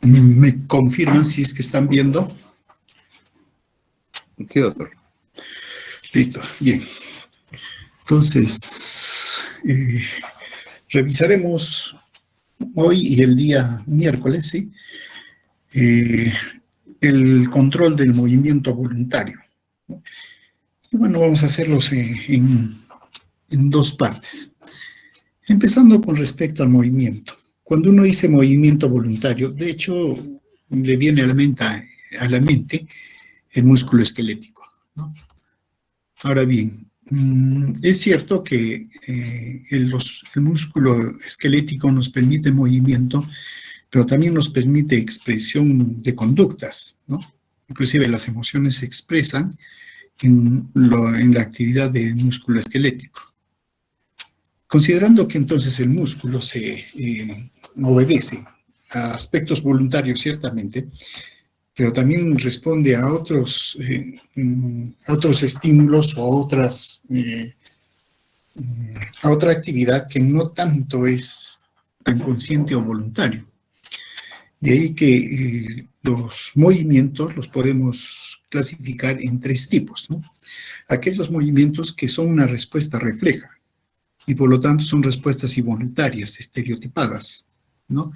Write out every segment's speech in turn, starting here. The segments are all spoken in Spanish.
¿Me confirman si es que están viendo? Sí, doctor. Listo, bien. Entonces, revisaremos hoy y el día miércoles, ¿sí? El control del movimiento voluntario, ¿no? Y bueno, vamos a hacerlos en dos partes. Empezando con respecto al movimiento. Cuando uno dice movimiento voluntario, de hecho, le viene a la mente el músculo esquelético, ¿no? Ahora bien, es cierto que el músculo esquelético nos permite movimiento, pero también nos permite expresión de conductas, ¿no? Inclusive las emociones se expresan en la actividad del músculo esquelético. Considerando que entonces el músculo se obedece a aspectos voluntarios, ciertamente, pero también responde a otros estímulos o a otra actividad que no tanto es tan consciente o voluntario. De ahí que los movimientos los podemos clasificar en tres tipos, ¿no? Aquellos movimientos que son una respuesta refleja y por lo tanto son respuestas involuntarias, estereotipadas, ¿no?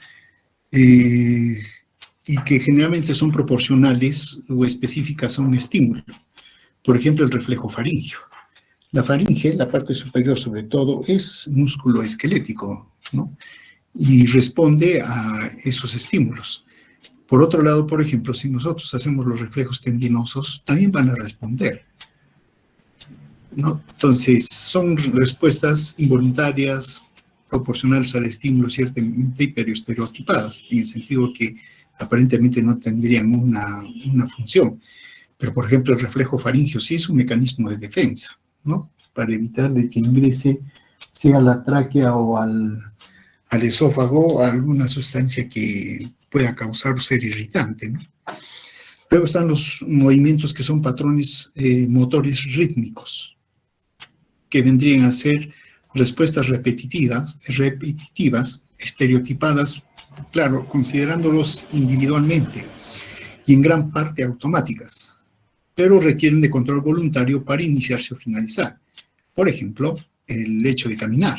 Y que generalmente son proporcionales o específicas a un estímulo. Por ejemplo, el reflejo faríngeo. La faringe, la parte superior sobre todo, es músculo esquelético, ¿no? Y responde a esos estímulos. Por otro lado, por ejemplo, si nosotros hacemos los reflejos tendinosos, también van a responder, ¿no? Entonces, son respuestas involuntarias, proporcionales al estímulo, ciertamente, pero estereotipadas, en el sentido que aparentemente no tendrían una función. Pero, por ejemplo, el reflejo faríngeo sí es un mecanismo de defensa, ¿no? Para evitar de que ingrese, sea la tráquea o al esófago, alguna sustancia que pueda causar o ser irritante, ¿no? Luego están los movimientos que son patrones motores rítmicos, que vendrían a ser respuestas repetitivas, estereotipadas, claro, considerándolos individualmente y en gran parte automáticas, pero requieren de control voluntario para iniciarse o finalizar. Por ejemplo, el hecho de caminar.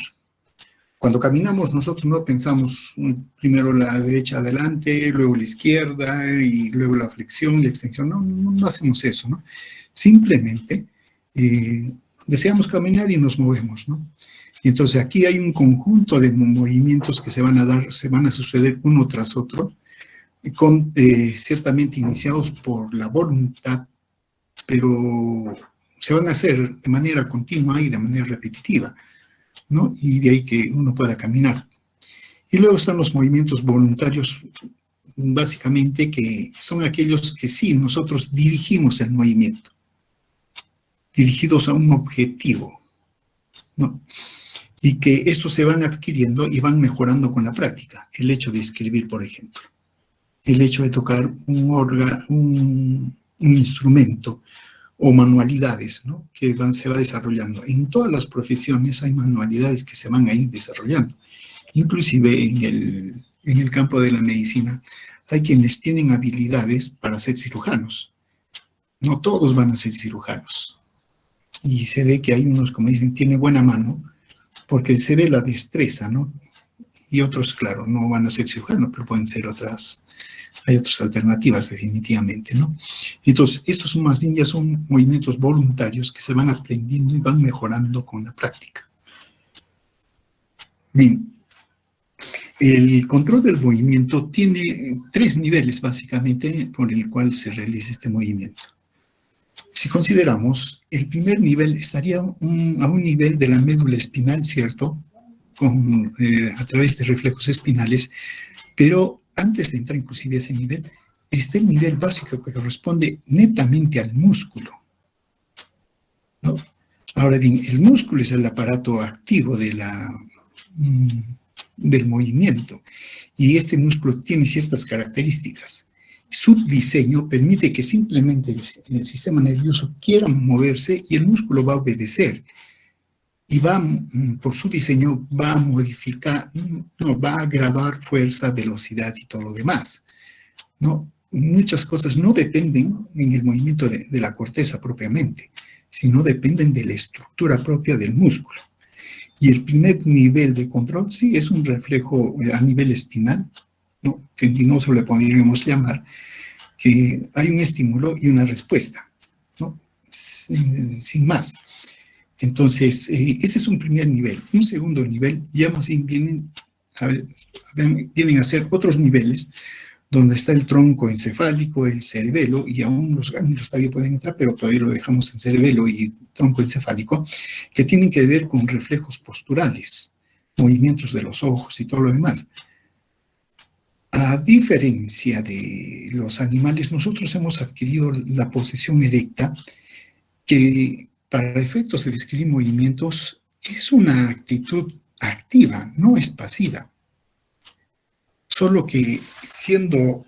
Cuando caminamos nosotros no pensamos primero la derecha adelante, luego la izquierda y luego la flexión, la extensión. No hacemos eso, ¿no? Simplemente deseamos caminar y nos movemos, ¿no? Y entonces aquí hay un conjunto de movimientos que se van a suceder uno tras otro, ciertamente iniciados por la voluntad, pero se van a hacer de manera continua y de manera repetitiva, ¿no? Y de ahí que uno pueda caminar. Y luego están los movimientos voluntarios, básicamente, que son aquellos que sí, nosotros dirigimos el movimiento, dirigidos a un objetivo, ¿no? Y que estos se van adquiriendo y van mejorando con la práctica. El hecho de escribir, por ejemplo. El hecho de tocar un instrumento o manualidades, ¿no? Que se va desarrollando. En todas las profesiones hay manualidades que se van a ir desarrollando. Inclusive en el campo de la medicina hay quienes tienen habilidades para ser cirujanos. No todos van a ser cirujanos. Y se ve que hay unos, como dicen, tiene buena mano, porque se ve la destreza, ¿no? Y otros, claro, no van a ser cirujanos, pero pueden ser otras. Hay otras alternativas, definitivamente, ¿no? Entonces, estos más bien ya son movimientos voluntarios que se van aprendiendo y van mejorando con la práctica. Bien, el control del movimiento tiene tres niveles, básicamente, por el cual se realiza este movimiento. Si consideramos, el primer nivel estaría a un nivel de la médula espinal, ¿cierto? A través de reflejos espinales, pero antes de entrar inclusive a ese nivel, está el nivel básico que corresponde netamente al músculo, ¿no? Ahora bien, el músculo es el aparato activo del movimiento, y este músculo tiene ciertas características. su diseño permite que simplemente el sistema nervioso quiera moverse y el músculo va a obedecer. Y va, por su diseño, va a modificar, no, va a graduar fuerza, velocidad y todo lo demás, ¿no? Muchas cosas no dependen en el movimiento de la corteza propiamente, sino dependen de la estructura propia del músculo. Y el primer nivel de control sí es un reflejo a nivel espinal, ¿no? Tendinoso le podríamos llamar, que hay un estímulo y una respuesta, ¿no? Sin más. Entonces, ese es un primer nivel. Un segundo nivel, ya más bien vienen a ser otros niveles, donde está el tronco encefálico, el cerebelo, y aún los ganglios todavía pueden entrar, pero todavía lo dejamos en cerebelo y tronco encefálico, que tienen que ver con reflejos posturales, movimientos de los ojos y todo lo demás. A diferencia de los animales, nosotros hemos adquirido la posición erecta, que para efectos de describir movimientos es una actitud activa, no es pasiva. Solo que siendo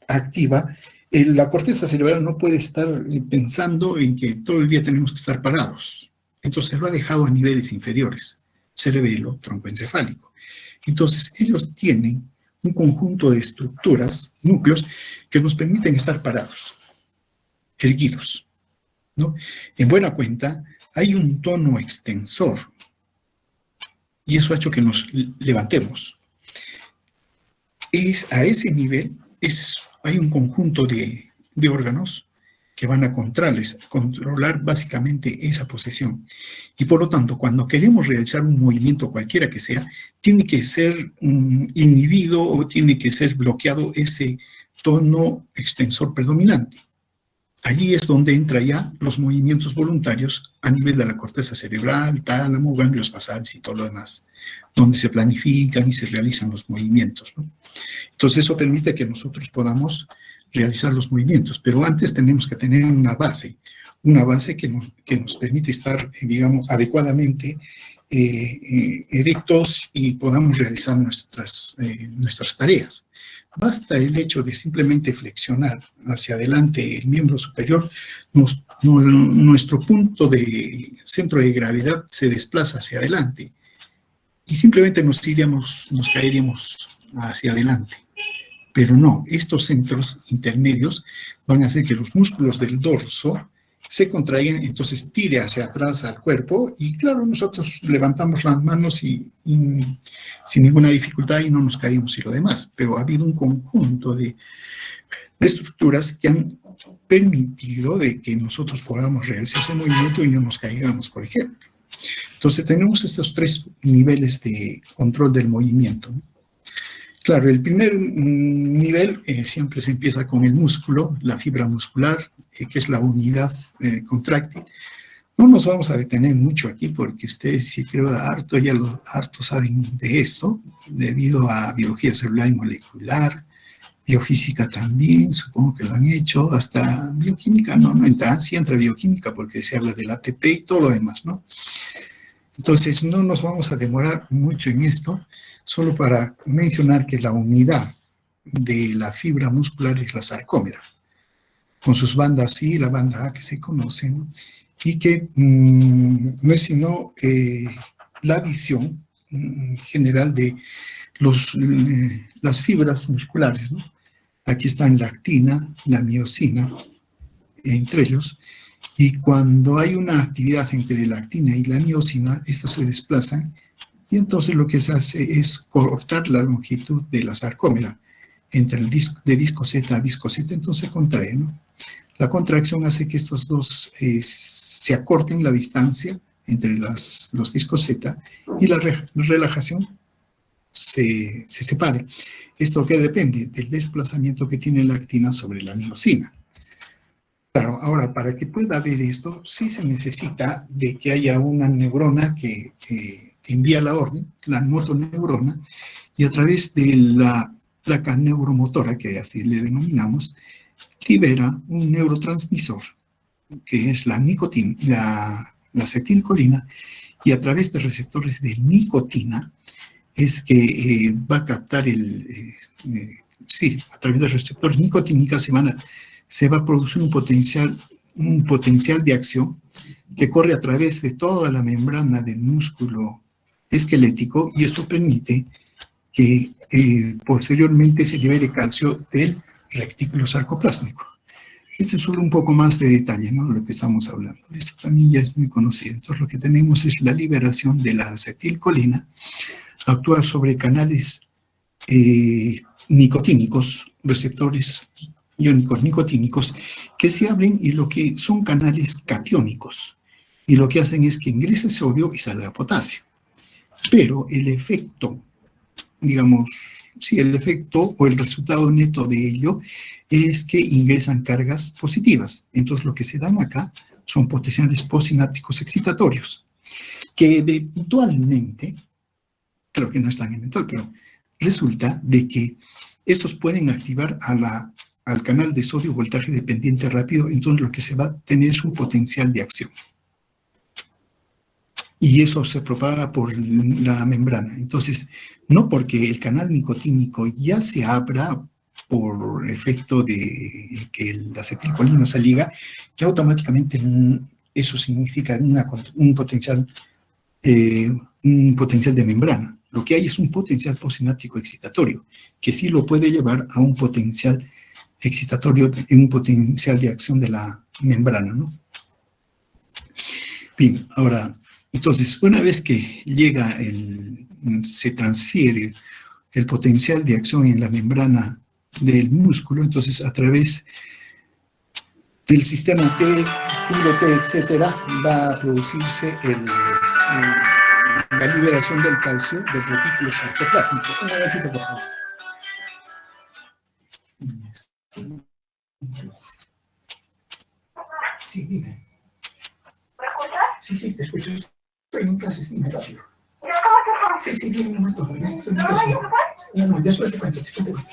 activa, la corteza cerebral no puede estar pensando en que todo el día tenemos que estar parados. Entonces lo ha dejado a niveles inferiores, cerebelo, tronco encefálico. Entonces ellos tienen un conjunto de estructuras, núcleos, que nos permiten estar parados, erguidos, ¿no? En buena cuenta, hay un tono extensor y eso ha hecho que nos levantemos. A ese nivel hay un conjunto de órganos que van a controlar básicamente esa posición. Y por lo tanto, cuando queremos realizar un movimiento cualquiera que sea, tiene que ser inhibido o tiene que ser bloqueado ese tono extensor predominante. Allí es donde entra ya los movimientos voluntarios a nivel de la corteza cerebral, tálamo, ganglios basales y todo lo demás, donde se planifican y se realizan los movimientos, ¿no? Entonces eso permite que nosotros podamos realizar los movimientos, pero antes tenemos que tener una base que nos permite estar, digamos, adecuadamente erectos y podamos realizar nuestras tareas. Basta el hecho de simplemente flexionar hacia adelante el miembro superior, nuestro punto de centro de gravedad se desplaza hacia adelante y simplemente nos caeríamos hacia adelante. Pero no, estos centros intermedios van a hacer que los músculos del dorso se contraigan, entonces tire hacia atrás al cuerpo y claro, nosotros levantamos las manos y sin ninguna dificultad y no nos caímos y lo demás, pero ha habido un conjunto de estructuras que han permitido de que nosotros podamos realizar ese movimiento y no nos caigamos, por ejemplo. Entonces tenemos estos tres niveles de control del movimiento, ¿no? Claro, el primer nivel siempre se empieza con el músculo, la fibra muscular, que es la unidad contráctil. No nos vamos a detener mucho aquí porque ustedes, sí creo, harto saben de esto, debido a biología celular y molecular, biofísica también, supongo que lo han hecho, hasta bioquímica, no entra, sí entra bioquímica porque se habla del ATP y todo lo demás, ¿no? Entonces, no nos vamos a demorar mucho en esto, solo para mencionar que la unidad de la fibra muscular es la sarcómera, con sus bandas C y la banda A que se conocen, y que no es sino la visión general de las fibras musculares, ¿no? Aquí están la actina, la miosina, entre ellos, y cuando hay una actividad entre la actina y la miosina, estas se desplazan y entonces lo que se hace es cortar la longitud de la sarcómera entre el disco Z a disco Z, entonces se contrae, ¿no? La contracción hace que estos dos se acorten la distancia entre los discos Z y la relajación se separe. Esto que depende del desplazamiento que tiene la actina sobre la miosina. Claro, ahora, para que pueda haber esto, sí se necesita de que haya una neurona que envía la orden, la motoneurona, y a través de la placa neuromotora, que así le denominamos, libera un neurotransmisor, que es la acetilcolina, y a través de receptores de nicotina, es que va a captar sí, a través de receptores nicotínicos se va a producir un potencial de acción que corre a través de toda la membrana del músculo esquelético y esto permite que posteriormente se libere calcio del retículo sarcoplásmico. Esto es solo un poco más de detalle, ¿no? De lo que estamos hablando. Esto también ya es muy conocido. Entonces, lo que tenemos es la liberación de la acetilcolina, actúa sobre canales nicotínicos, receptores iónicos nicotínicos, que se abren y lo que son canales catiónicos. Y lo que hacen es que ingrese sodio y salga potasio. Pero el efecto, digamos, sí, el efecto o el resultado neto de ello es que ingresan cargas positivas. Entonces, lo que se dan acá son potenciales postsinápticos excitatorios, que eventualmente, creo que no están eventual, pero resulta de que estos pueden activar al canal de sodio voltaje dependiente rápido, entonces lo que se va a tener es un potencial de acción. Y eso se propaga por la membrana. Entonces, no porque el canal nicotínico ya se abra por efecto de que la acetilcolina se liga, ya automáticamente eso significa un potencial de membrana. Lo que hay es un potencial postsináptico excitatorio, que sí lo puede llevar a un potencial excitatorio, un potencial de acción de la membrana, ¿no? Bien, ahora, entonces, una vez que se transfiere el potencial de acción en la membrana del músculo, entonces a través del sistema T, punto T, etcétera, va a producirse la liberación del calcio del retículo sarcoplásmico. Un momentito, por favor. Sí, dime. ¿Me escuchas? Sí, sí, te escucho. Estoy en clases, dime rápido. Sí, sí, bien, un momento. No, no, después te cuento, después te cuento.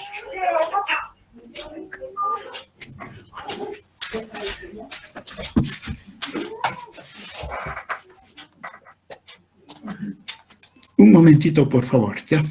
Un momentito, por favor, ¿ya?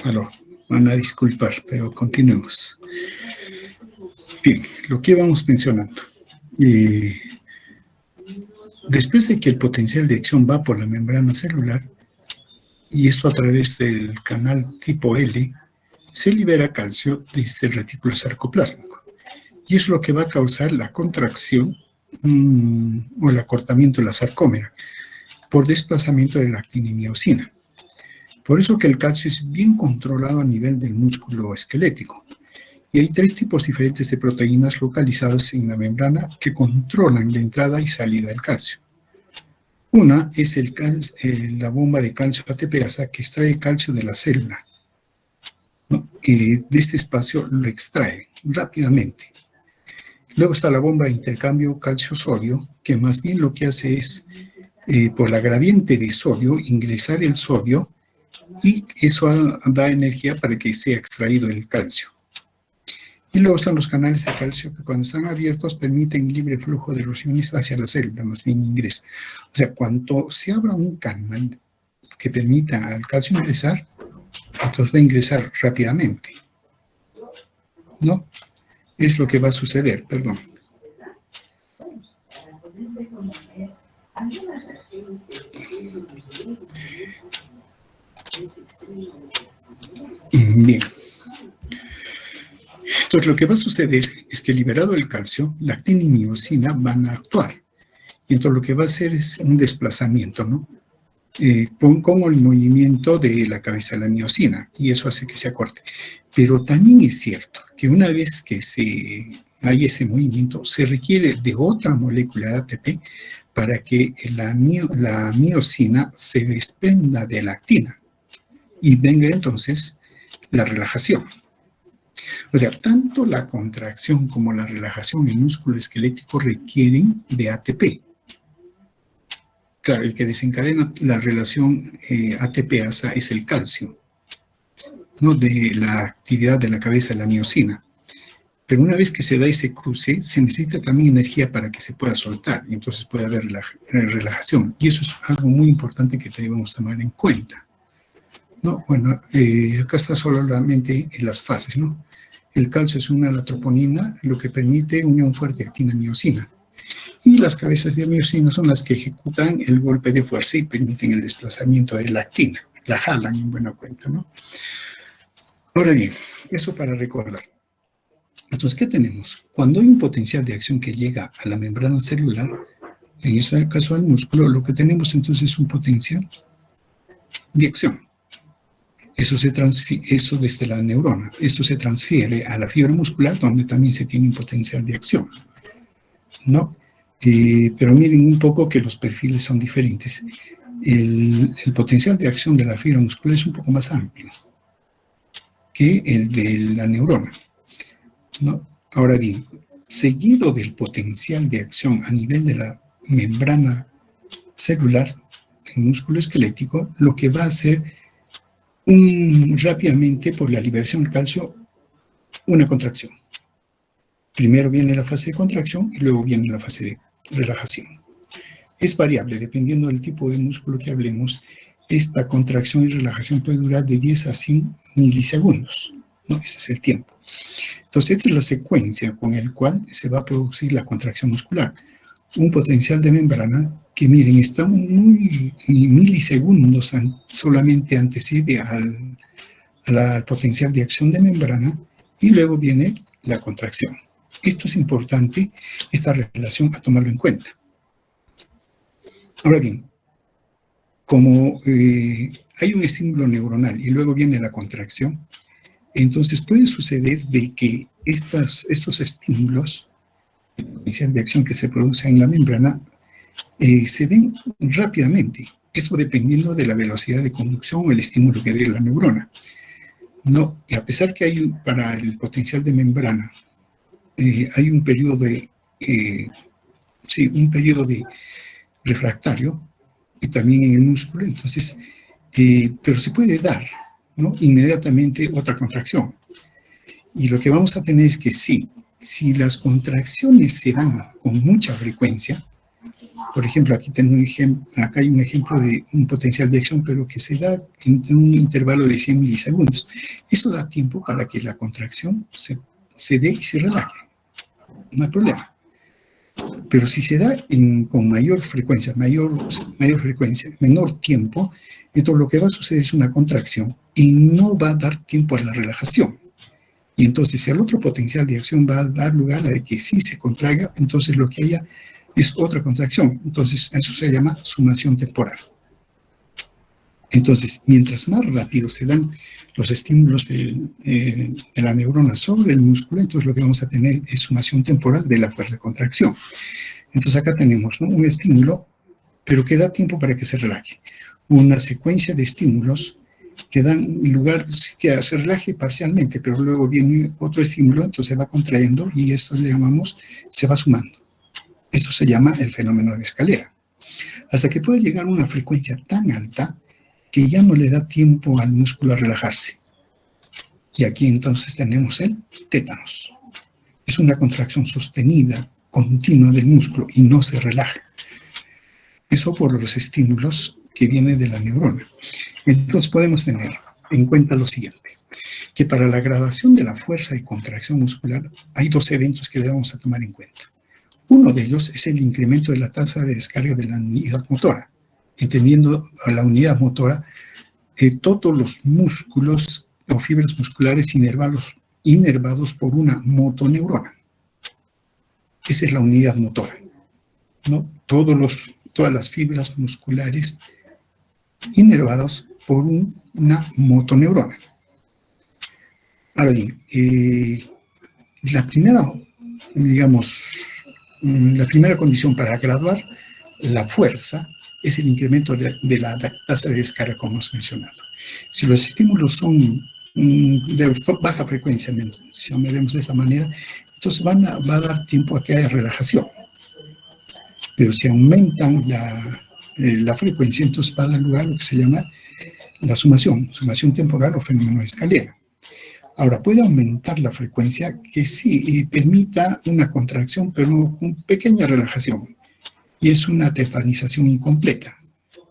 Aló, van a disculpar, pero continuemos. Bien, lo que íbamos mencionando. Después de que el potencial de acción va por la membrana celular, y esto a través del canal tipo L, se libera calcio desde el retículo sarcoplásmico. Y es lo que va a causar la contracción o el acortamiento de la sarcómera por desplazamiento de la actina y miosina. Por eso que el calcio es bien controlado a nivel del músculo esquelético. Y hay 3 tipos diferentes de proteínas localizadas en la membrana que controlan la entrada y salida del calcio. Una es la bomba de calcio ATPasa que extrae calcio de la célula, ¿no? Y de este espacio lo extrae rápidamente. Luego está la bomba de intercambio calcio-sodio, que más bien lo que hace es, por la gradiente de sodio, ingresar el sodio y eso da energía para que sea extraído el calcio. Y luego están los canales de calcio que cuando están abiertos permiten libre flujo de los iones hacia la célula, más bien ingresa. O sea, cuando se abra un canal que permita al calcio ingresar, entonces va a ingresar rápidamente, ¿no? Es lo que va a suceder, perdón. Bien. Entonces, lo que va a suceder es que liberado el calcio, la actina y miosina van a actuar. Y entonces lo que va a hacer es un desplazamiento, ¿no? Con el movimiento de la cabeza de la miosina, y eso hace que se acorte. Pero también es cierto que una vez que hay ese movimiento, se requiere de otra molécula de ATP para que la miosina se desprenda de la actina y venga entonces la relajación. O sea, tanto la contracción como la relajación en el músculo esquelético requieren de ATP. Claro, el que desencadena la relación ATP-ASA es el calcio, ¿no? De la actividad de la cabeza de la miosina. Pero una vez que se da ese cruce, se necesita también energía para que se pueda soltar, y entonces puede haber relajación. Y eso es algo muy importante que debemos tomar en cuenta, ¿no? Bueno, acá está solamente en las fases, ¿no? El calcio es una troponina, lo que permite unión fuerte actina-miosina. Y las cabezas de miosina son las que ejecutan el golpe de fuerza y permiten el desplazamiento de la actina. La jalan en buena cuenta, ¿no? Ahora bien, eso para recordar. Entonces, ¿qué tenemos? Cuando hay un potencial de acción que llega a la membrana celular, en este caso al músculo, lo que tenemos entonces es un potencial de acción. Eso desde la neurona. Esto se transfiere a la fibra muscular, donde también se tiene un potencial de acción, ¿no? Pero miren un poco que los perfiles son diferentes. El potencial de acción de la fibra muscular es un poco más amplio que el de la neurona, ¿no? Ahora bien, seguido del potencial de acción a nivel de la membrana celular en músculo esquelético, lo que va a hacer rápidamente por la liberación del calcio una contracción. Primero viene la fase de contracción y luego viene la fase de relajación. Es variable, dependiendo del tipo de músculo que hablemos. Esta contracción y relajación puede durar de 10 a 100 milisegundos, ¿no? Ese es el tiempo. Entonces, esta es la secuencia con la cual se va a producir la contracción muscular. Un potencial de membrana que, miren, está muy milisegundos, solamente antecede al potencial de acción de membrana y luego viene la contracción. Esto es importante, esta relación, a tomarlo en cuenta. Ahora bien, como hay un estímulo neuronal y luego viene la contracción, entonces puede suceder de que estos estímulos, el potencial de acción que se produce en la membrana, se den rápidamente. Esto dependiendo de la velocidad de conducción o el estímulo que dé la neurona, ¿no? Y a pesar que hay para el potencial de membrana, hay un periodo de refractario, y también en el músculo, entonces, pero se puede dar, ¿no? Inmediatamente otra contracción. Y lo que vamos a tener es que si las contracciones se dan con mucha frecuencia, Por ejemplo, aquí tengo un ejemplo, acá hay un ejemplo de un potencial de acción, pero que se da entre un intervalo de 100 milisegundos. Esto da tiempo para que la contracción se dé y se relaje. No hay problema. Pero si se da con mayor frecuencia, menor tiempo, entonces lo que va a suceder es una contracción y no va a dar tiempo a la relajación. Y entonces el otro potencial de acción va a dar lugar a que sí se contraiga, entonces lo que haya es otra contracción. Entonces eso se llama sumación temporal. Entonces, mientras más rápido se dan los estímulos de la neurona sobre el músculo, entonces lo que vamos a tener es sumación temporal de la fuerza de contracción. Entonces acá tenemos, ¿no?, un estímulo, pero que da tiempo para que se relaje. Una secuencia de estímulos que dan lugar que se relaje parcialmente, pero luego viene otro estímulo, entonces se va contrayendo y esto le llamamos, se va sumando. Esto se llama el fenómeno de escalera. Hasta que puede llegar a una frecuencia tan alta que ya no le da tiempo al músculo a relajarse. Y aquí entonces tenemos el tétanos. Es una contracción sostenida, continua del músculo y no se relaja. Eso por los estímulos que vienen de la neurona. Entonces podemos tener en cuenta lo siguiente, que para la graduación de la fuerza y contracción muscular hay dos eventos que debemos tomar en cuenta. Uno de ellos es el incremento de la tasa de descarga de la unidad motora. Entendiendo a la unidad motora, todos los músculos o fibras musculares inervados por una motoneurona. Esa es la unidad motora, ¿no? Todas las fibras musculares inervadas por una motoneurona. Ahora bien, la primera condición para graduar la fuerza es el incremento de la tasa de descarga, como hemos mencionado. Si los estímulos son de baja frecuencia, si miremos de esta manera, entonces va a dar tiempo a que haya relajación. Pero si aumentan la frecuencia, entonces va a dar lugar a lo que se llama la sumación temporal o fenómeno de escalera. Ahora, puede aumentar la frecuencia que sí permita una contracción, pero con pequeña relajación. Y es una tetanización incompleta,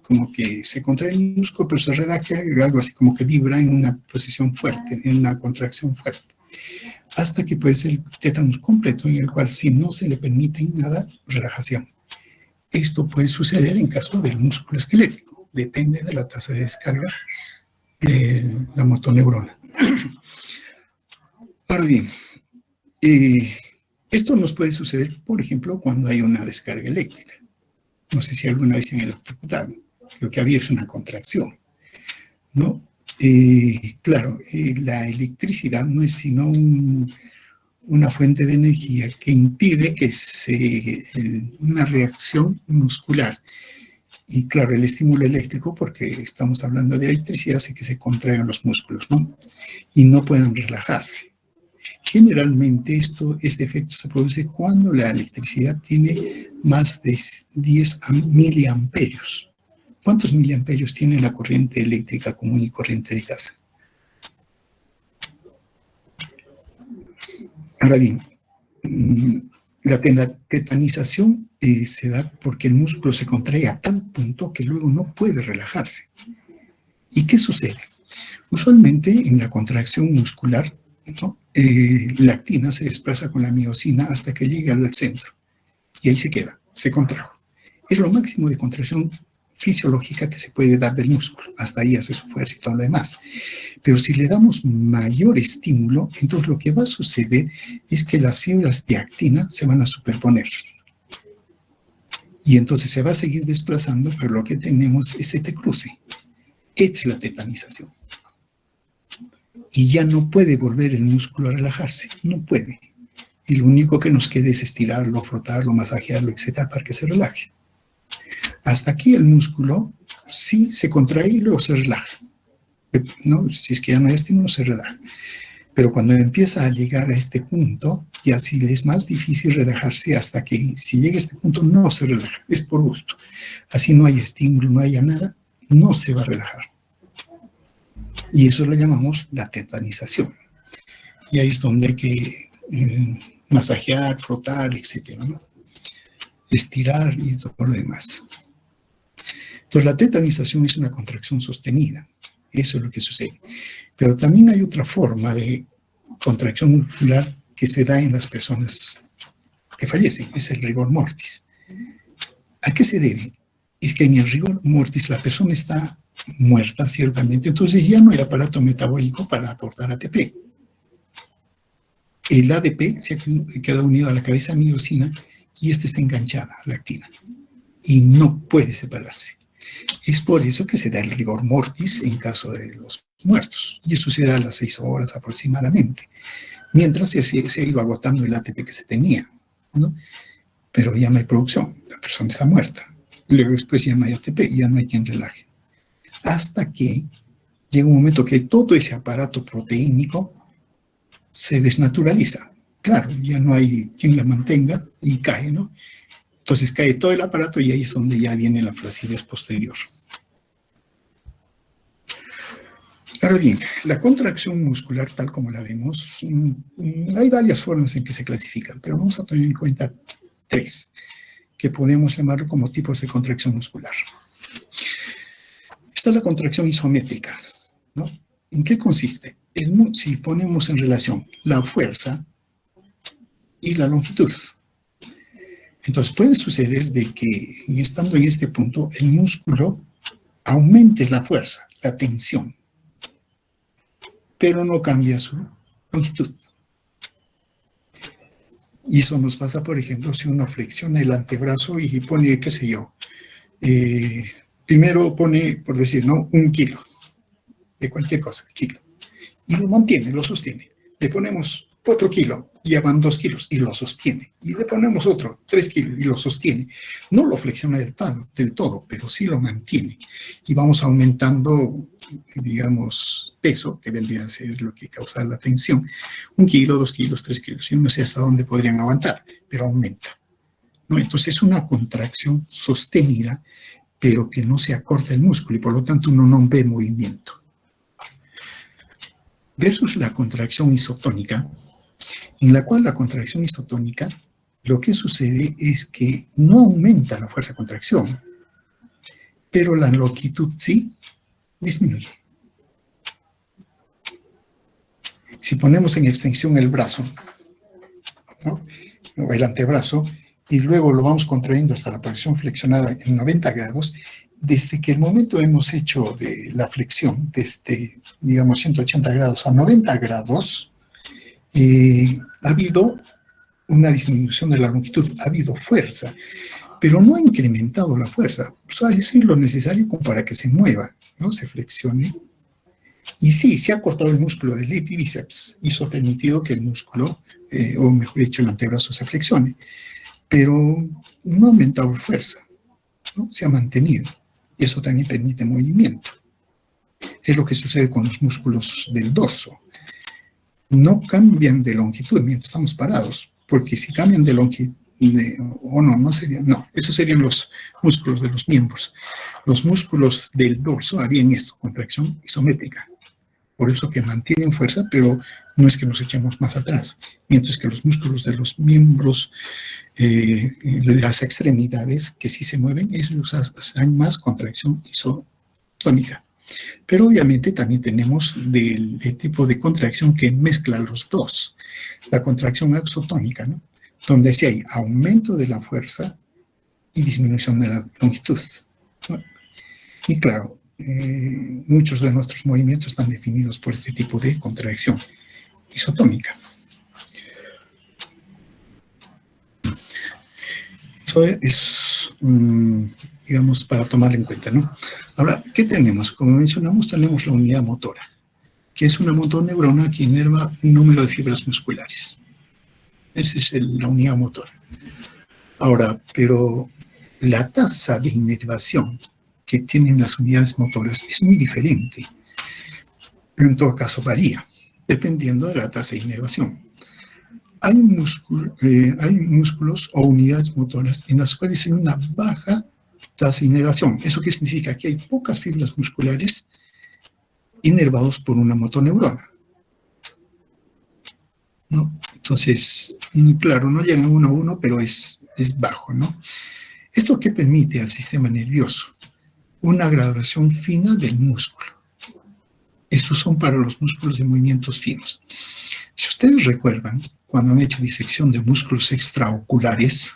como que se contrae el músculo, pero se relaja, algo así como que vibra en una posición fuerte, en una contracción fuerte. Hasta que puede ser el tétanos completo, en el cual si no se le permite nada, relajación. Esto puede suceder en caso del músculo esquelético, depende de la tasa de descarga de la motoneurona. Ahora bien, esto nos puede suceder, por ejemplo, cuando hay una descarga eléctrica. No sé si alguna vez se han electrocutado. Lo que había es una contracción, ¿no? Claro, la electricidad no es sino una fuente de energía que impide que una reacción muscular. Y claro, el estímulo eléctrico, porque estamos hablando de electricidad, hace que se contraigan los músculos, ¿no? Y no puedan relajarse. Generalmente este efecto se produce cuando la electricidad tiene más de 10 miliamperios. ¿Cuántos miliamperios tiene la corriente eléctrica común y corriente de casa? Ahora bien, la tetanización se da porque el músculo se contrae a tal punto que luego no puede relajarse. ¿Y qué sucede? Usualmente en la contracción muscular, ¿no?, la actina se desplaza con la miosina hasta que llega al centro y ahí se queda, se contrajo. Es lo máximo de contracción fisiológica que se puede dar del músculo, hasta ahí hace su fuerza y todo lo demás. Pero si le damos mayor estímulo, entonces lo que va a suceder es que las fibras de actina se van a superponer y entonces se va a seguir desplazando, pero lo que tenemos es este cruce. Esta es la tetanización. Y ya no puede volver el músculo a relajarse, no puede. Y lo único que nos queda es estirarlo, frotarlo, masajearlo, etcétera, para que se relaje. Hasta aquí el músculo sí se contrae y luego se relaja, ¿no? Si es que ya no hay estímulo, se relaja. Pero cuando empieza a llegar a este punto, ya sí es más difícil relajarse hasta que si llega a este punto no se relaja, es por gusto. Así no hay estímulo, no haya nada, no se va a relajar. Y eso lo llamamos la tetanización. Y ahí es donde hay que masajear, frotar, etcétera, ¿no? estirar y todo lo demás. Entonces, la tetanización es una contracción sostenida. Eso es lo que sucede. Pero también hay otra forma de contracción muscular que se da en las personas que fallecen. Es el rigor mortis. ¿A qué se debe? Es que en el rigor mortis la persona está muerta, ciertamente. Entonces ya no hay aparato metabólico para aportar ATP. El ADP se queda unido a la cabeza miyocina y esta está enganchada a la actina y no puede separarse. Es por eso que se da el rigor mortis en caso de los muertos. Y esto se da a las 6 horas aproximadamente. Mientras se ha ido agotando el ATP que se tenía, ¿no? Pero ya no hay producción, la persona está muerta. Luego después ya no hay ATP, ya no hay quien relaje. Hasta que llega un momento que todo ese aparato proteínico se desnaturaliza. Claro, ya no hay quien la mantenga y cae, ¿no? Entonces cae todo el aparato y ahí es donde ya viene la flacidez posterior. Ahora bien, la contracción muscular, tal como la vemos, hay varias formas en que se clasifican, pero vamos a tener en cuenta 3, que podemos llamar como tipos de contracción muscular. Está la contracción isométrica, ¿no? ¿En qué consiste? Si ponemos en relación la fuerza y la longitud. Entonces puede suceder de que, estando en este punto, el músculo aumente la fuerza, la tensión, pero no cambia su longitud. Y eso nos pasa, por ejemplo, si uno flexiona el antebrazo y pone, qué sé yo, primero pone, por decir, ¿no?, 1 kilo, de cualquier cosa, kilo, y lo mantiene, lo sostiene. Le ponemos otro kilo, ya van 2 kilos, y lo sostiene. Y le ponemos otro, 3 kilos, y lo sostiene. No lo flexiona del todo, pero sí lo mantiene. Y vamos aumentando, digamos, peso, que vendría a ser lo que causa la tensión. 1 kilo, 2 kilos, 3 kilos. Yo no sé hasta dónde podrían aguantar, pero aumenta, ¿no? Entonces es una contracción sostenida, pero que no se acorta el músculo, y por lo tanto uno no ve movimiento. Versus la contracción isotónica, en la cual la contracción isotónica, lo que sucede es que no aumenta la fuerza de contracción, pero la longitud sí disminuye. Si ponemos en extensión el brazo, ¿no?, o el antebrazo, y luego lo vamos contrayendo hasta la posición flexionada en 90 grados, desde que el momento hemos hecho de la flexión, desde, digamos, 180 grados a 90 grados, ha habido una disminución de la longitud, ha habido fuerza, pero no ha incrementado la fuerza. Pues, es decir, lo necesario como para que se mueva, ¿no?, se flexione. Y sí, se ha cortado el músculo del epibíceps y eso ha permitido que el músculo, o mejor dicho, el antebrazo se flexione, pero no ha aumentado fuerza, ¿no?, se ha mantenido. Y eso también permite movimiento. Es lo que sucede con los músculos del dorso. No cambian de longitud mientras estamos parados, porque si cambian de longitud, esos serían los músculos de los miembros. Los músculos del dorso harían esto, contracción isométrica. Por eso que mantienen fuerza, pero no es que nos echemos más atrás. Mientras que los músculos de los miembros, de las extremidades, que sí se mueven, ellos hacen más contracción isotónica. Pero obviamente también tenemos el tipo de contracción que mezcla los dos. La contracción exotónica, ¿no?, donde sí hay aumento de la fuerza y disminución de la longitud, ¿no? Y claro, muchos de nuestros movimientos están definidos por este tipo de contracción isotónica. Eso es, digamos, para tomar en cuenta, ¿no? Ahora, ¿qué tenemos? Como mencionamos, tenemos la unidad motora, que es una motoneurona que inerva un número de fibras musculares. Esa es la unidad motora. Ahora, pero la tasa de inervación que tienen las unidades motoras es muy diferente. En todo caso, varía, dependiendo de la tasa de inervación. Hay músculos o unidades motoras en las cuales hay una baja tasa de inervación. ¿Eso qué significa? Que hay pocas fibras musculares inervados por una motoneurona, ¿no? Entonces, claro, no llegan uno a uno, pero es es bajo, ¿no? ¿Esto qué permite al sistema nervioso? Una graduación fina del músculo. Estos son para los músculos de movimientos finos. Si ustedes recuerdan, cuando han hecho disección de músculos extraoculares,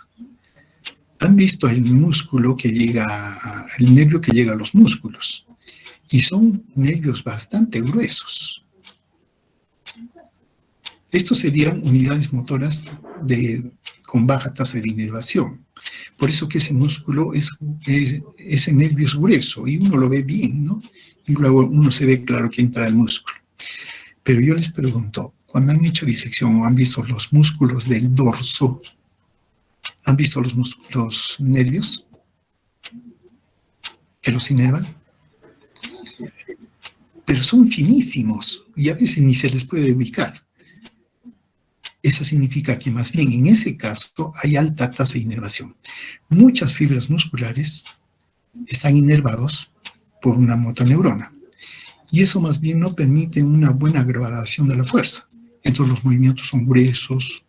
han visto el músculo que llega, el nervio que llega a los músculos. Y son nervios bastante gruesos. Estos serían unidades motoras con baja tasa de inervación. Por eso que ese músculo, ese nervio es grueso y uno lo ve bien, ¿no? Y luego uno se ve claro que entra el músculo. Pero yo les pregunto, cuando han hecho disección o han visto los músculos del dorso, ¿han visto los nervios que los inervan? Pero son finísimos y a veces ni se les puede ubicar. Eso significa que más bien en ese caso hay alta tasa de inervación. Muchas fibras musculares están inervados por una motoneurona y eso más bien no permite una buena gradación de la fuerza. Entonces los movimientos son gruesos,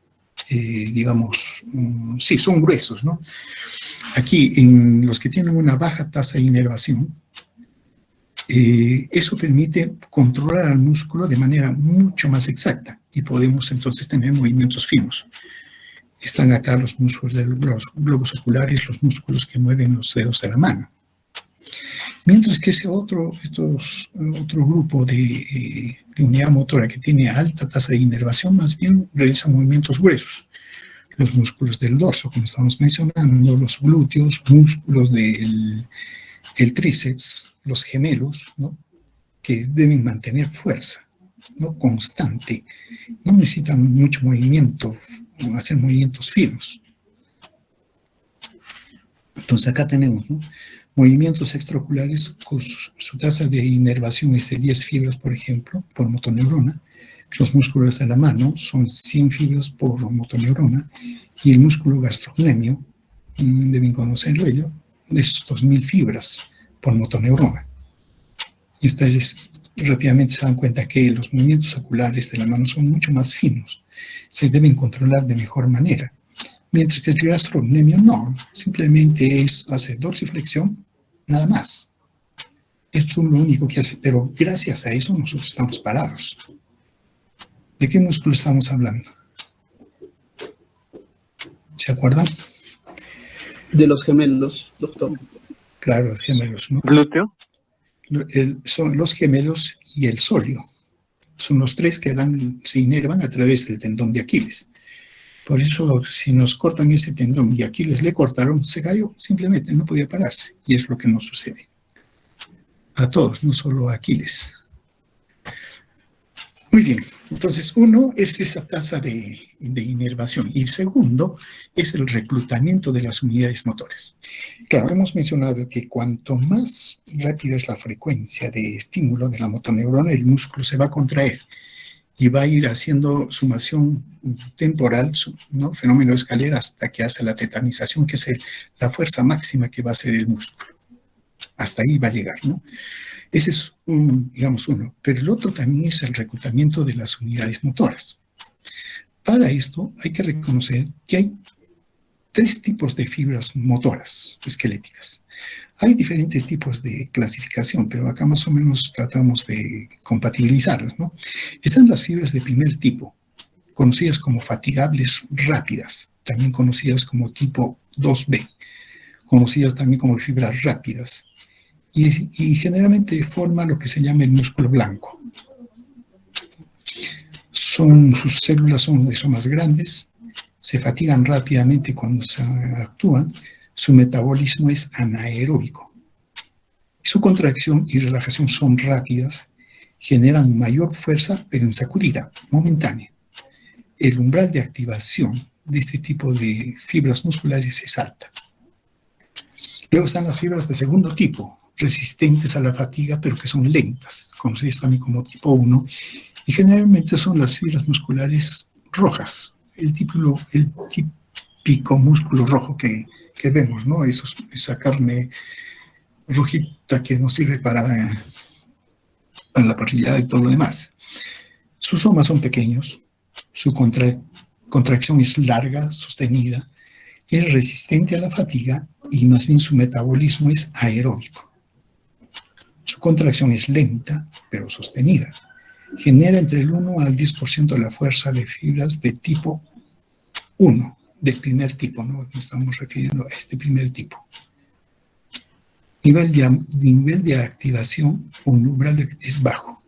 sí, son gruesos, ¿no? Aquí, en los que tienen una baja tasa de inervación, eso permite controlar al músculo de manera mucho más exacta y podemos entonces tener movimientos finos. Están acá los músculos de los globos oculares, los músculos que mueven los dedos de la mano. Mientras que ese otro grupo de unidad motora que tiene alta tasa de inervación, más bien realiza movimientos gruesos. Los músculos del dorso, como estamos mencionando, los glúteos, músculos del tríceps, los gemelos, ¿no? Que deben mantener fuerza, ¿no? Constante. No necesitan mucho movimiento, hacer movimientos finos. Entonces acá tenemos, ¿no? Movimientos extraoculares con su tasa de inervación es de 10 fibras, por ejemplo, por motoneurona. Los músculos de la mano son 100 fibras por motoneurona y el músculo gastrocnemio, deben conocerlo ello, es 2000 fibras por motoneurona. Y ustedes rápidamente se dan cuenta que los movimientos oculares de la mano son mucho más finos, se deben controlar de mejor manera. Mientras que el gastrocnemio no, simplemente hace dorsiflexión, nada más. Esto es lo único que hace, pero gracias a eso nosotros estamos parados. ¿De qué músculo estamos hablando? ¿Se acuerdan? De los gemelos, doctor. Claro, los gemelos, ¿no? ¿Glúteo? Son los gemelos y el sóleo. Son los tres que se inervan a través del tendón de Aquiles. Por eso, si nos cortan ese tendón y Aquiles le cortaron, se cayó, simplemente no podía pararse. Y es lo que nos sucede. A todos, no solo a Aquiles. Muy bien, entonces uno es esa tasa de inervación y segundo es el reclutamiento de las unidades motoras. Claro, hemos mencionado que cuanto más rápida es la frecuencia de estímulo de la motoneurona, el músculo se va a contraer y va a ir haciendo sumación temporal, ¿no? Fenómeno de escalera hasta que hace la tetanización, que es la fuerza máxima que va a hacer el músculo. Hasta ahí va a llegar, ¿no? Ese es, digamos, uno. Pero el otro también es el reclutamiento de las unidades motoras. Para esto hay que reconocer que hay 3 tipos de fibras motoras esqueléticas. Hay diferentes tipos de clasificación, pero acá más o menos tratamos de compatibilizarlas, ¿no? Están las fibras de primer tipo, conocidas como fatigables rápidas, también conocidas como tipo 2B, conocidas también como fibras rápidas. Y generalmente forma lo que se llama el músculo blanco. Sus células son más grandes, se fatigan rápidamente cuando se actúan, su metabolismo es anaeróbico. Su contracción y relajación son rápidas, generan mayor fuerza, pero en sacudida, momentánea. El umbral de activación de este tipo de fibras musculares es alta. Luego están las fibras de segundo tipo, resistentes a la fatiga, pero que son lentas, conocidas también como tipo 1, y generalmente son las fibras musculares rojas, el típico músculo rojo que vemos, ¿no? Esa carne rojita que nos sirve para la parrillada y todo lo demás. Sus somas son pequeños, su contracción es larga, sostenida, es resistente a la fatiga y más bien su metabolismo es aeróbico. Su contracción es lenta, pero sostenida. Genera entre el 1 al 10% de la fuerza de fibras de tipo 1, del primer tipo, ¿no? Nos estamos refiriendo a este primer tipo. Nivel de activación o umbral es bajo.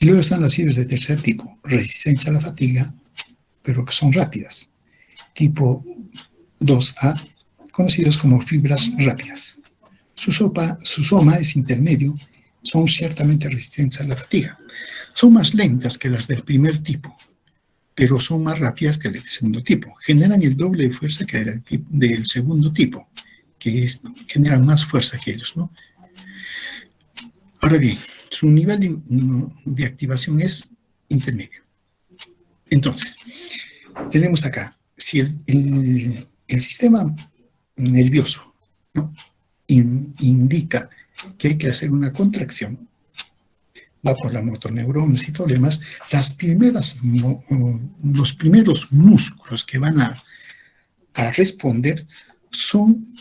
Y luego están las fibras de tercer tipo, resistencia a la fatiga, pero que son rápidas. Tipo 2A, conocidos como fibras rápidas. Su soma es intermedio, son ciertamente resistentes a la fatiga. Son más lentas que las del primer tipo, pero son más rápidas que las del segundo tipo. Generan el doble de fuerza que del segundo tipo, generan más fuerza que ellos, ¿no? Ahora bien, su nivel de activación es intermedio. Entonces, tenemos acá, si el sistema nervioso, ¿no?, indica que hay que hacer una contracción, va por la motoneuronas y todo lo demás, los primeros músculos que van a responder son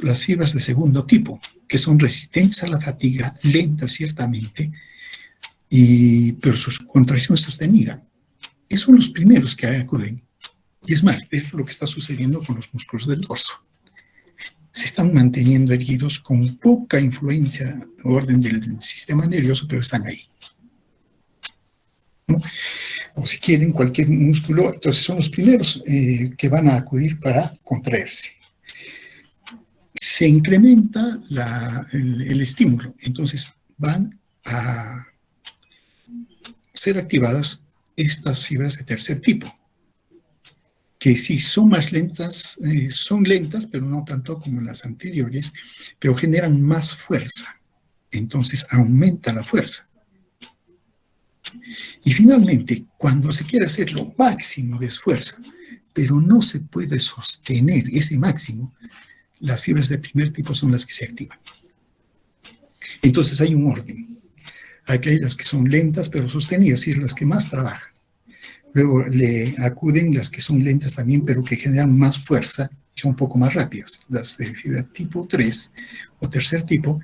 las fibras de segundo tipo, que son resistentes a la fatiga, lentas ciertamente, pero su contracción es sostenida. Esos son los primeros que acuden. Y es más, es lo que está sucediendo con los músculos del dorso. Se están manteniendo erguidos con poca influencia, orden del sistema nervioso, pero están ahí, ¿no? O si quieren, cualquier músculo, entonces son los primeros que van a acudir para contraerse. Se incrementa el estímulo, entonces van a ser activadas estas fibras de tercer tipo, que sí son más lentas, pero no tanto como las anteriores, pero generan más fuerza, entonces aumenta la fuerza. Y finalmente, cuando se quiere hacer lo máximo de esfuerzo, pero no se puede sostener ese máximo, las fibras de primer tipo son las que se activan. Entonces hay un orden. Hay aquellas que son lentas pero sostenidas, y es las que más trabajan. Luego le acuden las que son lentas también, pero que generan más fuerza y son un poco más rápidas, las de fibra tipo 3 o tercer tipo.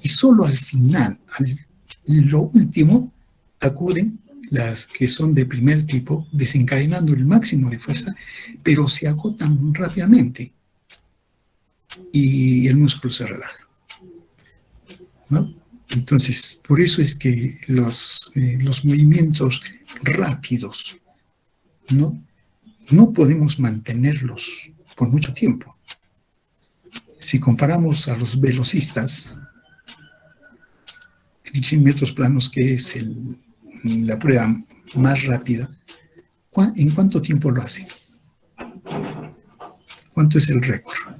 Y solo al final, lo último, acuden las que son de primer tipo, desencadenando el máximo de fuerza, pero se agotan rápidamente y el músculo se relaja, ¿no? Entonces, por eso es que los movimientos rápidos, no podemos mantenerlos por mucho tiempo. Si comparamos a los velocistas, en 100 metros planos, que es la prueba más rápida, ¿en cuánto tiempo lo hacen? ¿Cuánto es el récord?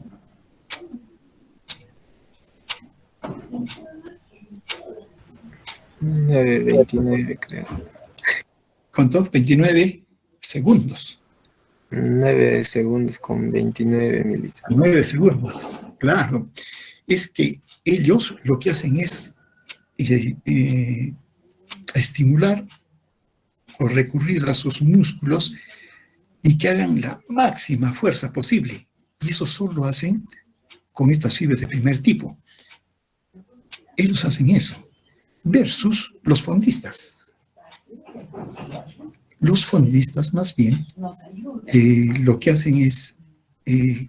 $9:29, creo. ¿Cuánto? 29 segundos. 9 segundos con 29 milisegundos. 9 segundos, claro. Es que ellos lo que hacen es estimular o recurrir a sus músculos y que hagan la máxima fuerza posible. Y eso solo lo hacen con estas fibras de primer tipo. Ellos hacen eso. Versus los fondistas. Los fondistas, más bien, lo que hacen es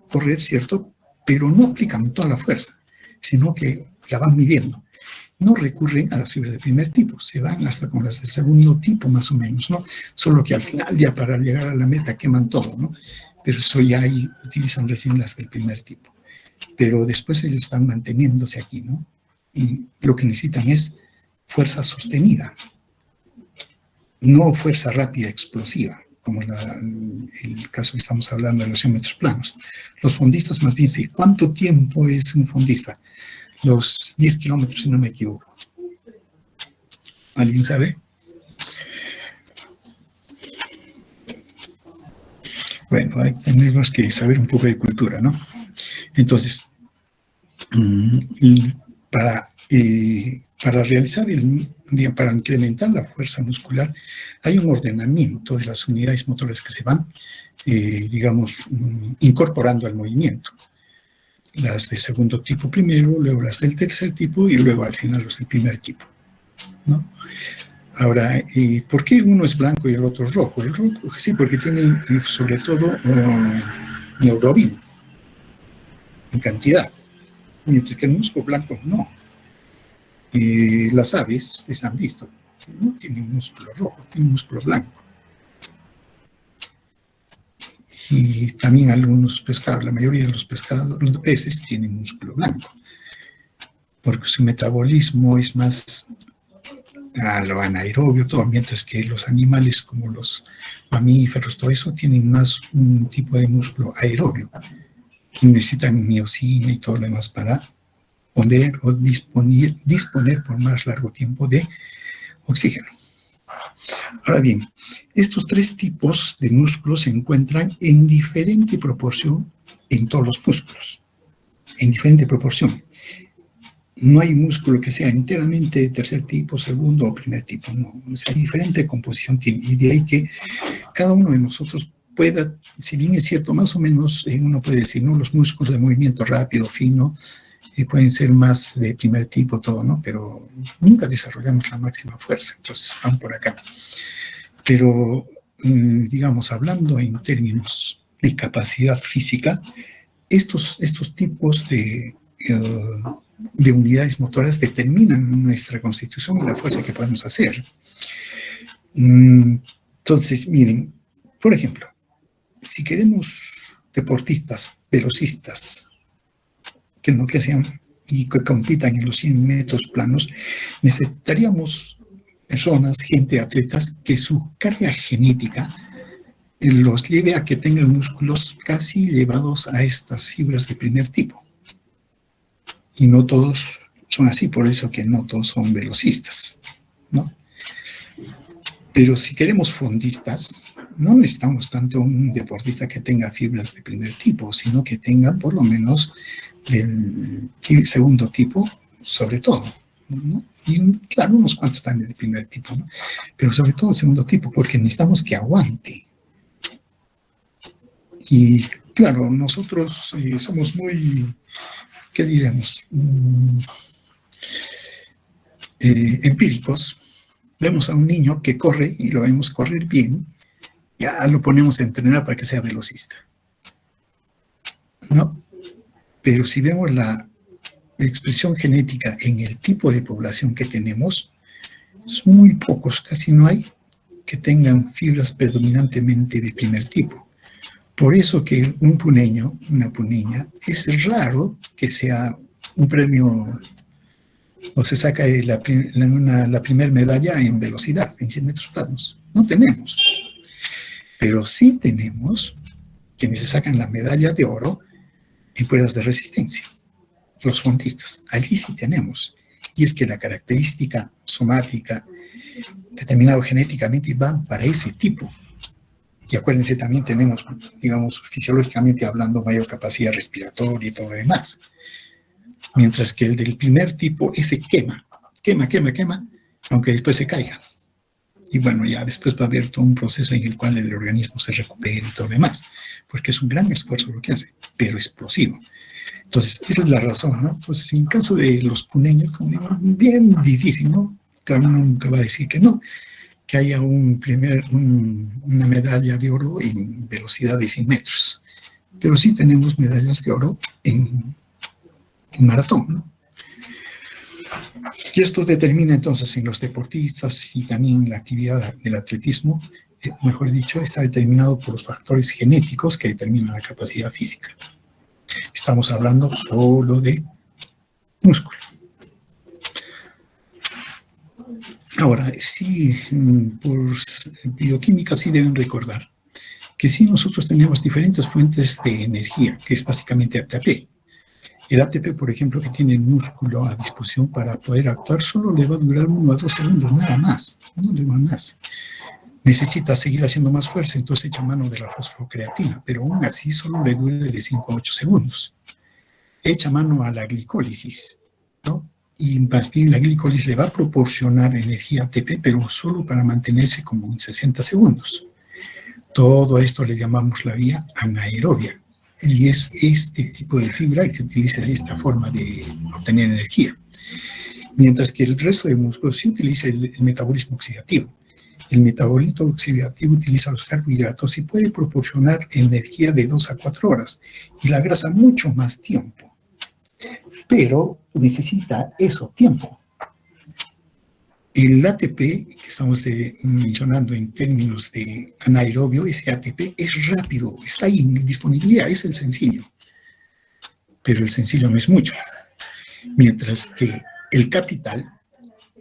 correr, ¿cierto? Pero no aplican toda la fuerza, sino que la van midiendo. No recurren a las fibras de primer tipo, se van hasta con las del segundo tipo, más o menos, ¿no? Solo que al final, ya para llegar a la meta, queman todo, ¿no? Pero eso ya ahí utilizan recién las del primer tipo. Pero después ellos están manteniéndose aquí, ¿no? Y lo que necesitan es fuerza sostenida, no fuerza rápida, explosiva, como el caso que estamos hablando de los 100 metros planos. Los fondistas, más bien, sí. ¿Cuánto tiempo es un fondista? Los 10 kilómetros, si no me equivoco. ¿Alguien sabe? Bueno, tenemos que saber un poco de cultura, ¿no? Entonces, para realizar para incrementar la fuerza muscular, hay un ordenamiento de las unidades motoras que se van, digamos, incorporando al movimiento. Las de segundo tipo primero, luego las del tercer tipo y luego al final los del primer tipo, ¿no? Ahora, ¿por qué uno es blanco y el otro es rojo? El rojo, sí, porque tiene sobre todo mioglobina en cantidad, mientras que el músculo blanco no. Las aves, ustedes han visto, no tienen músculo rojo, tienen músculo blanco. Y también algunos pescados, la mayoría de los pescados, los peces tienen músculo blanco, porque su metabolismo es más a lo anaerobio, todo, mientras que los animales como los mamíferos, todo eso, tienen más un tipo de músculo aerobio, que necesitan miocina y todo lo demás para poner o disponer por más largo tiempo de oxígeno. Ahora bien, estos tres tipos de músculos se encuentran en diferente proporción en todos los músculos, en diferente proporción. No hay músculo que sea enteramente de tercer tipo, segundo o primer tipo, no. O sea, hay diferente composición tiene, y de ahí que cada uno de nosotros pueda, si bien es cierto, más o menos, uno puede decir, ¿no? Los músculos de movimiento rápido, fino, pueden ser más de primer tipo, todo, ¿no? Pero nunca desarrollamos la máxima fuerza, entonces van por acá. Pero, digamos, hablando en términos de capacidad física, estos tipos de unidades motoras determinan nuestra constitución y la fuerza que podemos hacer. Entonces, miren, por ejemplo, si queremos deportistas, velocistas, que no que sean y que compitan en los 100 metros planos, necesitaríamos personas, gente, atletas, que su carga genética los lleve a que tengan músculos casi llevados a estas fibras de primer tipo. Y no todos son así, por eso que no todos son velocistas, ¿no? Pero si queremos fondistas, no necesitamos tanto un deportista que tenga fibras de primer tipo, sino que tenga por lo menos del segundo tipo, sobre todo, ¿no? Y claro, unos cuantos también de primer tipo, ¿no? Pero sobre todo el segundo tipo, porque necesitamos que aguante. Y claro, nosotros somos muy, ¿qué diremos? Empíricos. Vemos a un niño que corre y lo vemos correr bien, ya lo ponemos a entrenar para que sea velocista, ¿no? Pero si vemos la expresión genética en el tipo de población que tenemos, son muy pocos, casi no hay, que tengan fibras predominantemente de primer tipo. Por eso que un puneño, una puneña, es raro que sea un premio o se saca la primera medalla en velocidad, en 100 metros planos. No tenemos. Pero sí tenemos quienes se sacan la medalla de oro en pruebas de resistencia, los fondistas. Allí sí tenemos. Y es que la característica somática, determinado genéticamente, van para ese tipo. Y acuérdense, también tenemos, digamos, fisiológicamente hablando, mayor capacidad respiratoria y todo lo demás. Mientras que el del primer tipo, ese quema, aunque después se caiga. Y bueno, ya después va a haber todo un proceso en el cual el organismo se recupera y todo lo demás, porque es un gran esfuerzo lo que hace, pero explosivo. Entonces, esa es la razón, ¿no? Entonces, en caso de los puneños, como digo, bien difícil, ¿no? Claro, uno nunca va a decir que no, que haya una medalla de oro en velocidad de 100 metros. Pero sí tenemos medallas de oro en maratón, ¿no? Y esto determina entonces en los deportistas y también en la actividad del atletismo, mejor dicho, está determinado por los factores genéticos que determinan la capacidad física. Estamos hablando solo de músculo. Ahora, sí, por bioquímica sí deben recordar que sí nosotros tenemos diferentes fuentes de energía, que es básicamente ATP. El ATP, por ejemplo, que tiene el músculo a disposición para poder actuar, solo le va a durar 1 a 2 segundos, nada más, no le va más. Necesita seguir haciendo más fuerza, entonces echa mano de la fosfocreatina, pero aún así solo le dura de 5 a 8 segundos. Echa mano a la glicólisis, ¿no? y más bien la glicólisis le va a proporcionar energía ATP, pero solo para mantenerse como en 60 segundos. Todo esto le llamamos la vía anaerobia, y es este tipo de fibra que utiliza esta forma de obtener energía. Mientras que el resto de músculos sí utiliza el metabolismo oxidativo. El metabolismo oxidativo utiliza los carbohidratos y puede proporcionar energía de 2 a 4 horas, y la grasa mucho más tiempo. Pero necesita eso, tiempo. El ATP que estamos mencionando en términos de anaerobio, ese ATP es rápido, está ahí en disponibilidad, es el sencillo. Pero el sencillo no es mucho. Mientras que el capital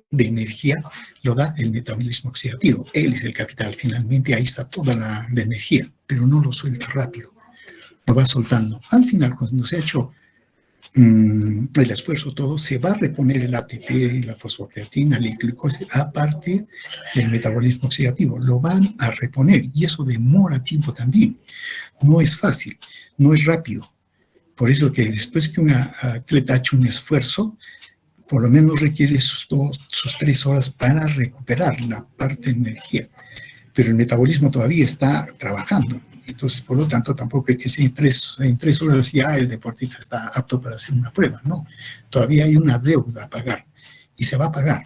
de energía lo da el metabolismo oxidativo. Él es el capital, finalmente ahí está toda la energía, pero no lo suelta rápido, lo va soltando. Al final, cuando se ha hecho el esfuerzo todo, se va a reponer el ATP, la fosfocreatina, la glucosa, a partir del metabolismo oxidativo. Lo van a reponer y eso demora tiempo también. No es fácil, no es rápido. Por eso que después que un atleta ha hecho un esfuerzo, por lo menos requiere sus 3 horas para recuperar la parte de energía. Pero el metabolismo todavía está trabajando. Entonces, por lo tanto, tampoco es que si en tres horas ya el deportista está apto para hacer una prueba, no. Todavía hay una deuda a pagar y se va a pagar.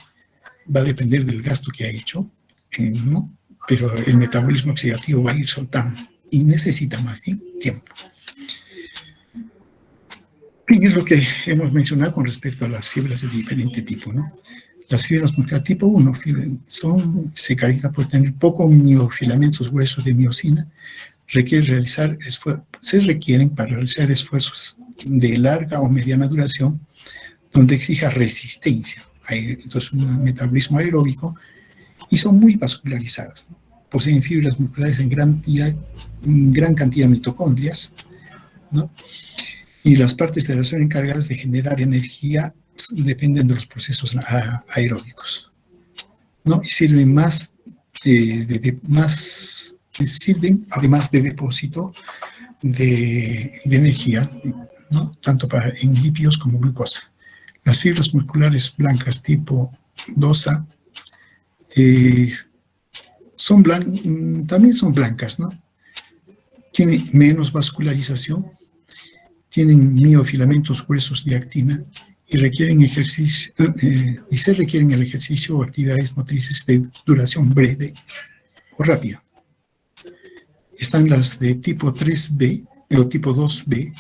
Va a depender del gasto que ha hecho, ¿no? Pero el metabolismo oxidativo va a ir soltando y necesita más bien tiempo. Bien, es lo que hemos mencionado con respecto a las fibras de diferente tipo, ¿no? Las fibras musculares tipo 1 se caracterizan por tener pocos miofilamentos gruesos de miosina. Se requieren para realizar esfuerzos de larga o mediana duración donde exija resistencia. Hay entonces un metabolismo aeróbico y son muy vascularizadas, ¿no? Poseen fibras musculares en gran cantidad de mitocondrias, ¿no? Y las partes de la célula encargadas de generar energía dependen de los procesos aeróbicos, ¿no? Y sirven sirven además de depósito de energía, ¿no? Tanto en lípidos como glucosa. Las fibras musculares blancas tipo 2A también son blancas, ¿no? Tienen menos vascularización, tienen miofilamentos gruesos de actina y se requieren el ejercicio o actividades motrices de duración breve o rápida. Están las de tipo 3B o tipo 2B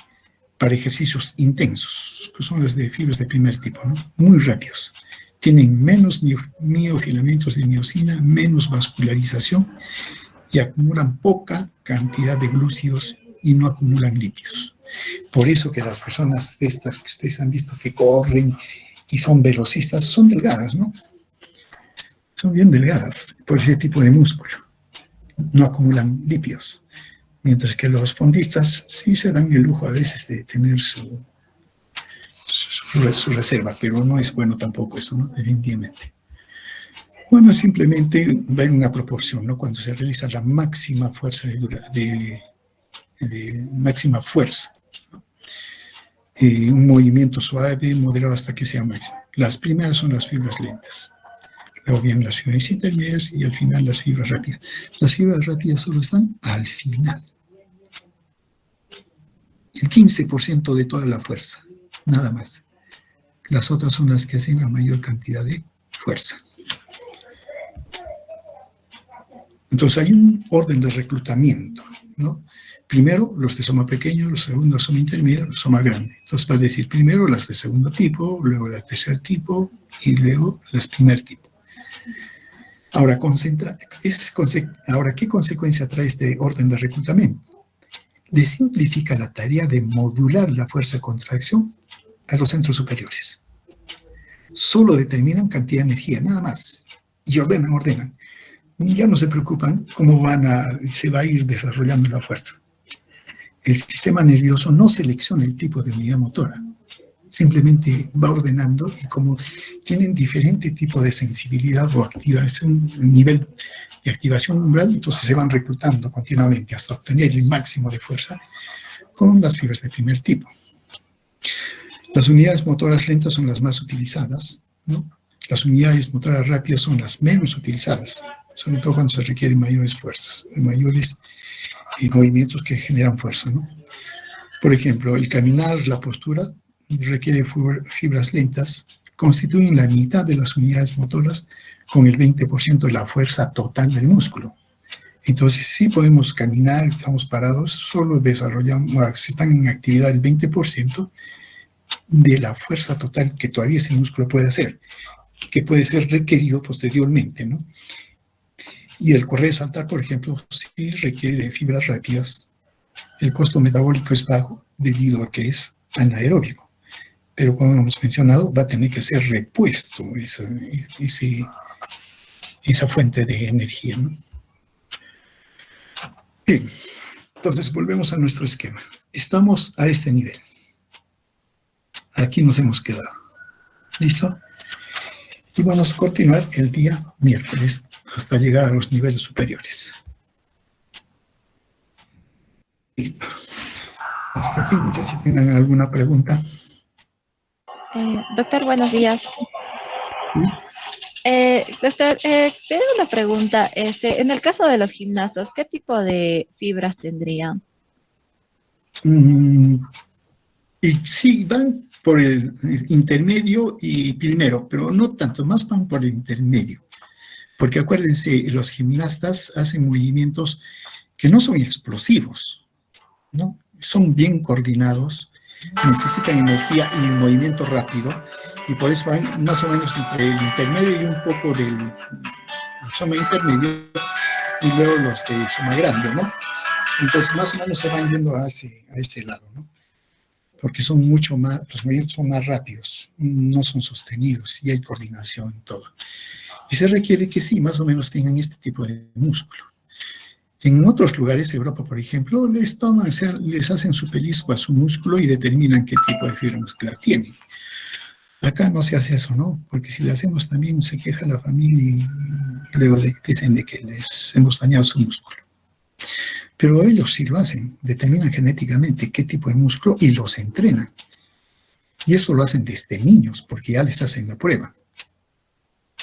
para ejercicios intensos, que son las de fibras de primer tipo, ¿no? Muy rápidos. Tienen menos miofilamentos de miosina, menos vascularización y acumulan poca cantidad de glúcidos y no acumulan lípidos. Por eso que las personas estas que ustedes han visto que corren y son velocistas, son delgadas, ¿no? Son bien delgadas por ese tipo de músculo. No acumulan lípidos. Mientras que los fondistas sí se dan el lujo a veces de tener su reserva, pero no es bueno tampoco eso, ¿no? Definitivamente. Bueno, simplemente va en una proporción, ¿no? Cuando se realiza la máxima fuerza de máxima fuerza, ¿no? Un movimiento suave, moderado hasta que sea máximo. Las primeras son las fibras lentas, luego vienen las fibras intermedias y al final las fibras rápidas. Las fibras rápidas solo están al final. El 15% de toda la fuerza, nada más. Las otras son las que hacen la mayor cantidad de fuerza. Entonces hay un orden de reclutamiento, ¿no? Primero los de soma pequeño, los segundos soma intermedio, los soma grande. Entonces va a decir primero las de segundo tipo, luego las de tercer tipo y luego las primer tipo. Ahora, ¿qué consecuencia trae este orden de reclutamiento? Le simplifica la tarea de modular la fuerza de contracción a los centros superiores. Solo determinan cantidad de energía, nada más. Y ordenan. Ya no se preocupan cómo se va a ir desarrollando la fuerza. El sistema nervioso no selecciona el tipo de unidad motora. Simplemente va ordenando y como tienen diferente tipo de sensibilidad o activación, nivel de activación umbral, entonces se van reclutando continuamente hasta obtener el máximo de fuerza con las fibras de primer tipo. Las unidades motoras lentas son las más utilizadas, ¿no? Las unidades motoras rápidas son las menos utilizadas, sobre todo cuando se requieren mayores fuerzas, mayores movimientos que generan fuerza, ¿no? Por ejemplo, el caminar, la postura, requiere fibras lentas, constituyen la mitad de las unidades motoras con el 20% de la fuerza total del músculo. Entonces, sí podemos caminar, estamos parados, solo desarrollamos, si están en actividad el 20% de la fuerza total que todavía ese músculo puede hacer, que puede ser requerido posteriormente, ¿no? Y el correr y saltar, por ejemplo, sí requiere de fibras rápidas. El costo metabólico es bajo debido a que es anaeróbico. Pero como hemos mencionado, va a tener que ser repuesto esa fuente de energía, ¿no? Bien, entonces volvemos a nuestro esquema. Estamos a este nivel. Aquí nos hemos quedado. ¿Listo? Y vamos a continuar el día miércoles hasta llegar a los niveles superiores. Listo. Hasta aquí, muchachos, si tengan alguna pregunta. Doctor, buenos días. Doctor, tengo una pregunta. En el caso de los gimnastas, ¿qué tipo de fibras tendrían? Y sí, van por el intermedio y primero, pero no tanto, más van por el intermedio. Porque acuérdense, los gimnastas hacen movimientos que no son explosivos, ¿no? Son bien coordinados, necesitan energía y movimiento rápido, y por eso van más o menos entre el intermedio y un poco del soma intermedio, y luego los de soma grande, ¿no? Entonces, más o menos se van yendo a ese lado, ¿no? Porque son mucho más, los movimientos son más rápidos, no son sostenidos y hay coordinación en todo. Y se requiere que sí, más o menos tengan este tipo de músculo. En otros lugares de Europa, por ejemplo, les hacen su pellizco a su músculo y determinan qué tipo de fibra muscular tienen. Acá no se hace eso, ¿no? Porque si le hacemos también se queja la familia y luego dicen de que les hemos dañado su músculo. Pero ellos sí lo hacen, determinan genéticamente qué tipo de músculo y los entrenan. Y esto lo hacen desde niños, porque ya les hacen la prueba.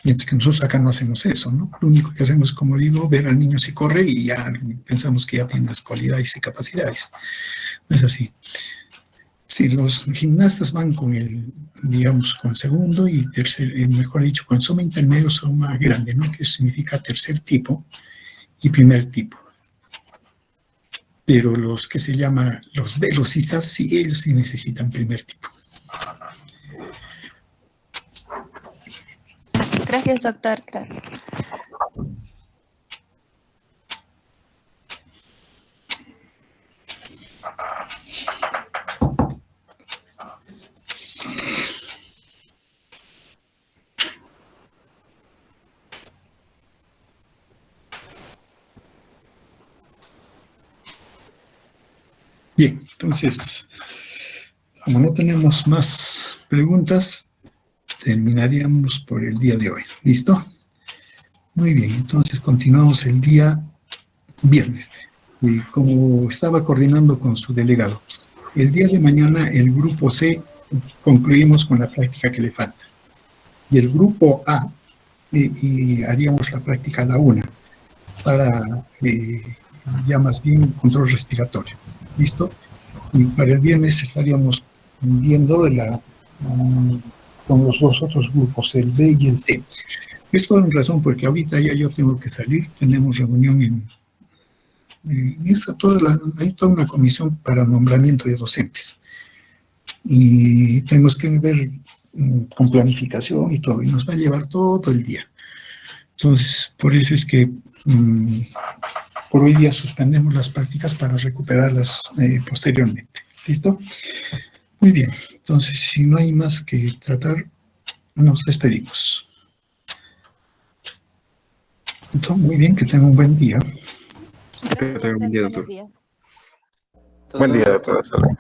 Mientras que nosotros acá no hacemos eso, ¿no? Lo único que hacemos, como digo, ver al niño si corre y ya pensamos que ya tiene las cualidades y capacidades. No es así. Sí, los gimnastas van con digamos, con segundo y tercer, mejor dicho, con soma intermedio, soma grande, ¿no? Que significa tercer tipo y primer tipo. Pero los que se llaman los velocistas, sí, ellos sí necesitan primer tipo. Gracias, doctor. Gracias. Bien, entonces, como no tenemos más preguntas, terminaríamos por el día de hoy. ¿Listo? Muy bien, entonces continuamos el día viernes. Y como estaba coordinando con su delegado, el día de mañana el grupo C concluimos con la práctica que le falta. Y el grupo A y haríamos la práctica a la 1 para ya más bien control respiratorio. ¿Listo? Y para el viernes estaríamos viendo con los dos otros grupos, el B y el C. Esto en razón porque ahorita ya yo tengo que salir, tenemos reunión hay toda una comisión para nombramiento de docentes. Y tenemos que ver con planificación y todo, y nos va a llevar todo el día. Entonces, por eso es que por hoy día suspendemos las prácticas para recuperarlas posteriormente. ¿Listo? Muy bien. Entonces, si no hay más que tratar, nos despedimos. Entonces, muy bien, que tengan un buen día. Que tenga un buen día, doctor. Buenos días. Buen día, doctor. Hasta luego.